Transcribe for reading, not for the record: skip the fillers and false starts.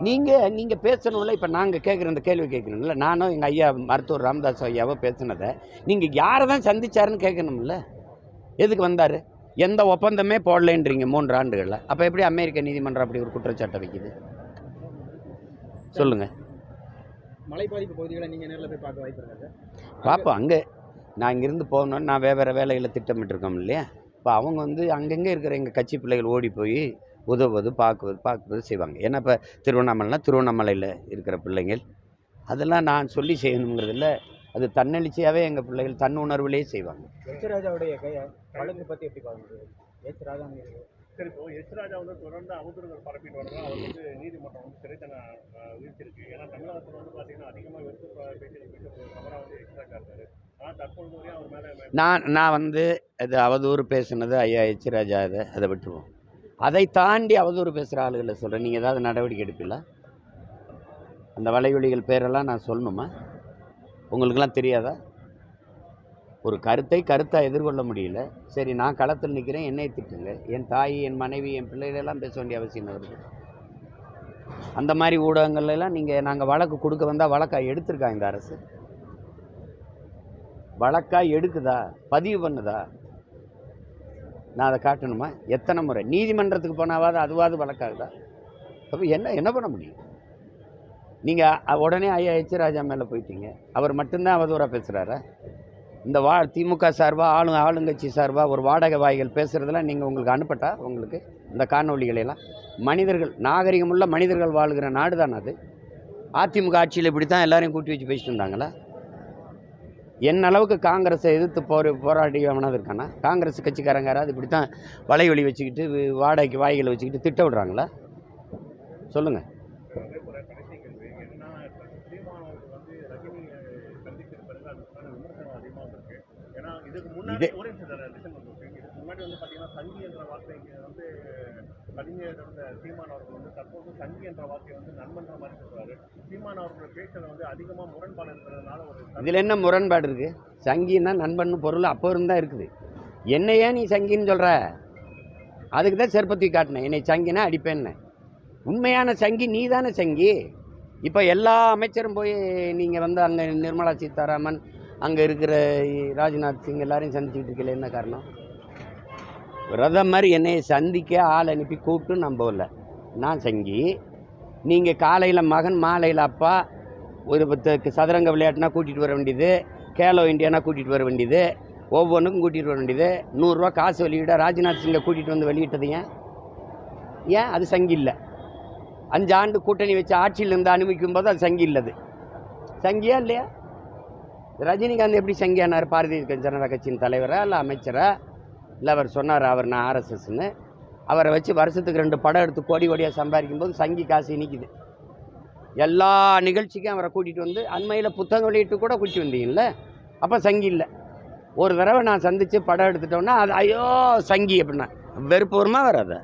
நீங்கள் பேசணும்ல. இப்போ நாங்கள் கேட்குற இந்த கேள்வி கேட்கணும்ல. நானும் எங்கள் ஐயா மருத்துவர் ராமதாஸ் ஐயாவோ பேசுனதை நீங்கள் யாரை தான் சந்திச்சாருன்னு கேட்கணும்ல. எதுக்கு வந்தார்? எந்த ஒப்பந்தமே போடலைன்றீங்க 3 ஆண்டுகளில். அப்போ எப்படி அமெரிக்க நீதிமன்றம் அப்படி ஒரு குற்றச்சாட்டை வைக்குது? சொல்லுங்கள். மழை பாதிப்பு பகுதிகளை நீங்கள் நேரில் போய் பார்க்க வாய்ப்பு இருக்காது? பார்ப்போம். அங்கே நான் இங்கேருந்து போகணுன்னு நான் வேறு வேலையில் திட்டமிட்டிருக்கோம் இல்லையா. இப்போ அவங்க அங்கங்கே இருக்கிற எங்கள் கட்சி பிள்ளைகள் ஓடி போய் உதவுவது பார்க்குவது செய்வாங்க. ஏன்னா இப்போ திருவண்ணாமலையில் இருக்கிற பிள்ளைங்கள் அதெல்லாம் நான் சொல்லி செய்யணுங்கிறதில்ல. அது தன்னெழுச்சியாகவே எங்கள் பிள்ளைகள் தன்னுணர்வுலேயே செய்வாங்க. எச்ராஜாவுடைய வழக்கு பற்றி எப்படி பார்க்குறது? எச்ராஜா சரி, இப்போ எச்ராஜா தொடர்ந்து அவதூறுகள் பரப்பிட்டு வரதான் அவர் நீதிமன்றம் சிறை தண்டனை விதிச்சிருக்கு. ஏன்னா தமிழகத்தில் பார்த்தீங்கன்னா அதிகமாக வெறுப்பு பேச்சு தவறாக எச்ராஜா இருக்காரு. ஆனால் தற்பொழுது வரையும் அவர் மேலே நான் இது அவதூறு பேசுனது ஐயா எச்ராஜா அதை விட்டுருவோம். அதை தாண்டி அவதூறு பேசுகிற ஆளுகளை சொல்கிறேன். நீங்கள் ஏதாவது நடவடிக்கை எடுப்பீங்களா? அந்த வலைவலிகள் பேரெல்லாம் நான் சொல்லணுமா? உங்களுக்கெல்லாம் தெரியாதா? ஒரு கருத்தை எதிர்கொள்ள முடியல. சரி, நான் களத்தில் நிற்கிறேன், என்னை திட்டுங்க. என் தாய், என் மனைவி, என் பிள்ளைகளெல்லாம் பேச வேண்டிய அவசியம் வருது. அந்த மாதிரி ஊடகங்கள்லாம் நாங்கள் வழக்கு கொடுக்க வந்தால் வழக்காக எடுத்திருக்கா இந்த அரசு? வழக்காக எடுக்குதா? பதிவு பண்ணுதா? நான் அதை காட்டணுமா? எத்தனை முறை நீதிமன்றத்துக்கு போனாவது அதுவாது வழக்காகுதா? அப்போ என்ன பண்ண முடியும்? நீங்கள் உடனே ஐயா எச்ராஜா மேலே போயிட்டீங்க. அவர் மட்டும்தான் அவதூறாக பேசுகிறாரா? இந்த திமுக சார்பாக ஆளுங்கட்சி சார்பாக ஒரு வாடகை வாய்கள் பேசுகிறதெல்லாம் நீங்கள் உங்களுக்கு அனுப்பட்டா? உங்களுக்கு இந்த காணொலிகளெல்லாம் மனிதர்கள், நாகரிகமுள்ள மனிதர்கள் வாழ்கிற நாடு தான் அது. அதிமுக ஆட்சியில் இப்படி தான் எல்லாரையும் கூட்டி வச்சு பேசிட்டு இருந்தாங்களா? என்ன அளவுக்கு காங்கிரஸை எதிர்த்து போராடியவனாக இருக்கானா? காங்கிரஸ் கட்சிக்காரங்க யாராவது இப்படி தான் வலைவலி வச்சுக்கிட்டு வாடகைக்கு வாய்களை வச்சுக்கிட்டு திட்ட விடுறாங்களா? சொல்லுங்கள். இதில் என்ன முரண்பாடு இருக்குது? சங்கின்னா நண்பன் பொருள் அப்போ இருந்தால் இருக்குது. என்னையே நீ சங்கின்னு சொல்கிற? அதுக்கு தான் செருப்பத்தி காட்டினேன். என்னை சங்கினா அடிப்பேன்னு. உண்மையான சங்கி நீ தானே சங்கி. இப்போ எல்லா அமைச்சரும் போய் நீங்கள் அங்கே நிர்மலா சீதாராமன், அங்கே இருக்கிற ராஜ்நாத் சிங் எல்லாரையும் சந்திச்சுக்கிட்டு இருக்கல, என்ன காரணம்? பிரதமர் என்னை சந்திக்க ஆள் அனுப்பி கூப்பிட்டு நான் போகல. நான் சங்கி. நீங்கள் காலையில் மகன், மாலையில் அப்பா, ஒரு சதுரங்க விளையாட்டுனா கூட்டிகிட்டு வர வேண்டியது, கேலோ இண்டியானா கூட்டிகிட்டு வர வேண்டியது, ஒவ்வொன்றுக்கும் கூட்டிகிட்டு வர வேண்டியது, 100 ரூபா காசு வெளியிட ராஜ்நாத் சிங்கை கூட்டிகிட்டு வந்து வெளியிட்டது ஏன் அது சங்கி இல்லை? 5 ஆண்டு கூட்டணி வச்சு ஆட்சியில் இருந்து அனுமதிக்கும் போது அது சங்கி இல்லது. சங்கியா இல்லையா? ரஜினிகாந்த் எப்படி சங்கியானார்? பாரதிய ஜனதா கட்சியின் தலைவரா இல்லை அமைச்சரா? இல்லை அவர் சொன்னார் நான் ஆர்எஸ்எஸ்ன்னு. அவரை வச்சு வருஷத்துக்கு 2 படம் எடுத்து கோடியாக சம்பாதிக்கும் போது சங்கி காசு இனிக்குது. எல்லா நிகழ்ச்சிக்கும் அவரை கூட்டிகிட்டு வந்து அண்மையில் புத்தகம் வெளியிட்டு கூட கூட்டி வந்தீங்கல்ல, அப்போ சங்கி இல்லை. ஒரு தடவை நான் சந்தித்து படம் எடுத்துட்டோன்னா அது ஐயோ சங்கி அப்படின்னா வெறுப்பு வருமா வராத?